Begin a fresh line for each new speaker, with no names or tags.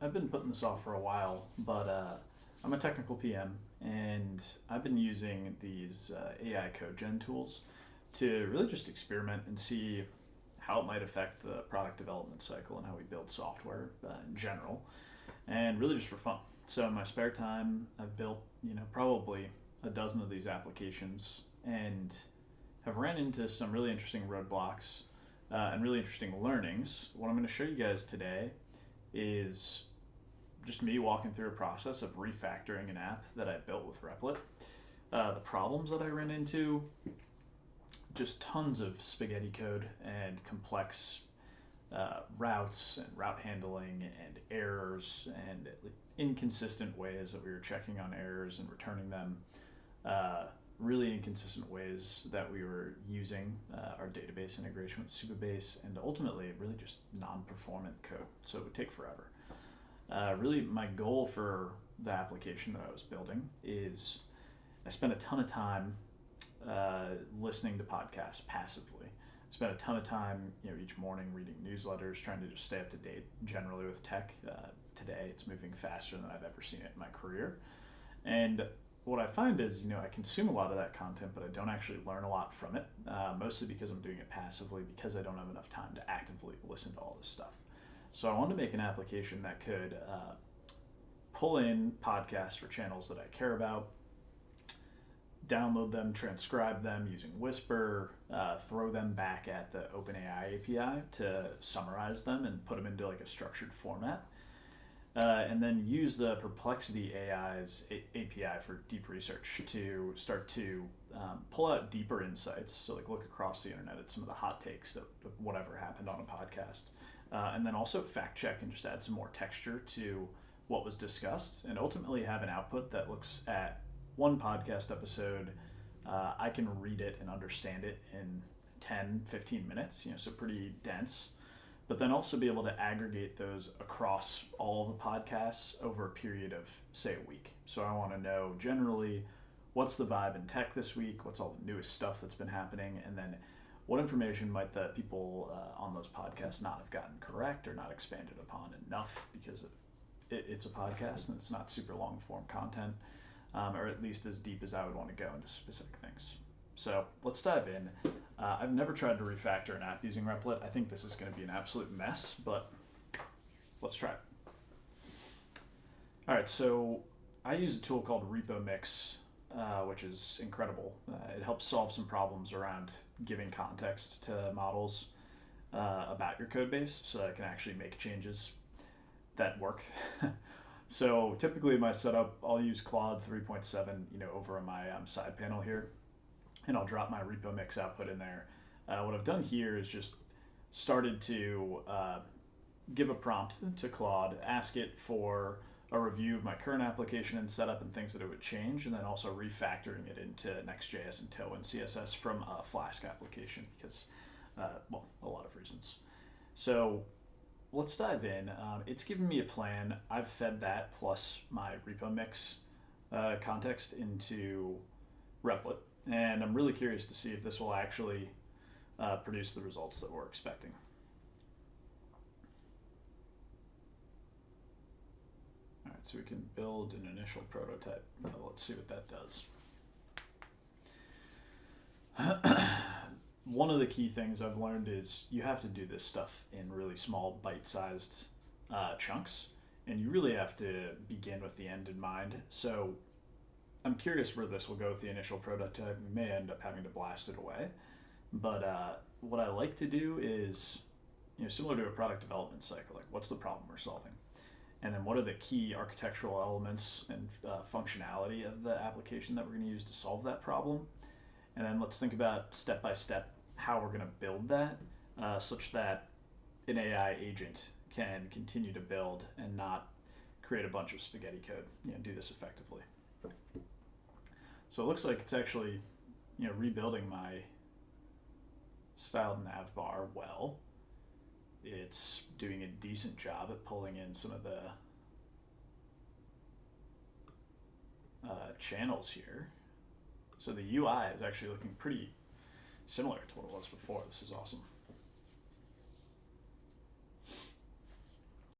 I've been putting this off for a while, but I'm a technical PM, and I've been using these AI code gen tools to really just experiment and see how it might affect the product development cycle and how we build software in general, and really just for fun. So in my spare time, I've built, probably a dozen of these applications, and have ran into some really interesting roadblocks and really interesting learnings. What I'm going to show you guys today is just me walking through a process of refactoring an app that I built with Replit. The problems that I ran into, just tons of spaghetti code and complex routes and route handling and errors and inconsistent ways that we were checking on errors and returning them. Really inconsistent ways that we were using our database integration with Supabase, and ultimately really just non-performant code. So it would take forever. Really, my goal for the application that I was building is I spent a ton of time listening to podcasts passively. I spent a ton of time, each morning reading newsletters, trying to just stay up to date generally with tech. Today, it's moving faster than I've ever seen it in my career. And what I find is, I consume a lot of that content, but I don't actually learn a lot from it, mostly because I'm doing it passively because I don't have enough time to actively listen to all this stuff. So I wanted to make an application that could pull in podcasts for channels that I care about, download them, transcribe them using Whisper, throw them back at the OpenAI API to summarize them and put them into like a structured format. And then use the Perplexity AI's API for deep research to start to pull out deeper insights. So like look across the internet at some of the hot takes of whatever happened on a podcast. And then also fact check and just add some more texture to what was discussed, and ultimately have an output that looks at one podcast episode. I can read it and understand it in 10, 15 minutes, so pretty dense, but then also be able to aggregate those across all the podcasts over a period of, say, a week. So I want to know generally what's the vibe in tech this week, what's all the newest stuff that's been happening, and then what information might the people on those podcasts not have gotten correct or not expanded upon enough, because it's a podcast and it's not super long form content, or at least as deep as I would want to go into specific things. So let's dive in. I've never tried to refactor an app using Replit. I think this is going to be an absolute mess, but let's try it. All right, so I use a tool called RepoMix, which is incredible. It helps solve some problems around giving context to models about your code base so that I can actually make changes that work. So typically my setup, I'll use Claude 3.7, over on my side panel here, and I'll drop my RepoMix output in there. What I've done here is just started to give a prompt to Claude, ask it for a review of my current application and setup and things that it would change, and then also refactoring it into Next.js and tailwind.css from a Flask application because, a lot of reasons. So let's dive in. It's given me a plan. I've fed that plus my RepoMix context into Replit, and I'm really curious to see if this will actually produce the results that we're expecting. All right, so we can build an initial prototype. Let's see what that does. One of the key things I've learned is you have to do this stuff in really small bite-sized chunks, and you really have to begin with the end in mind. So I'm curious where this will go with the initial prototype. We may end up having to blast it away, but what I like to do is, similar to a product development cycle, like what's the problem we're solving? And then what are the key architectural elements and functionality of the application that we're going to use to solve that problem? And then let's think about step by step how we're going to build that such that an AI agent can continue to build and not create a bunch of spaghetti code, do this effectively. So it looks like it's actually, rebuilding my styled nav bar well. It's doing a decent job at pulling in some of the channels here. So the UI is actually looking pretty similar to what it was before. This is awesome.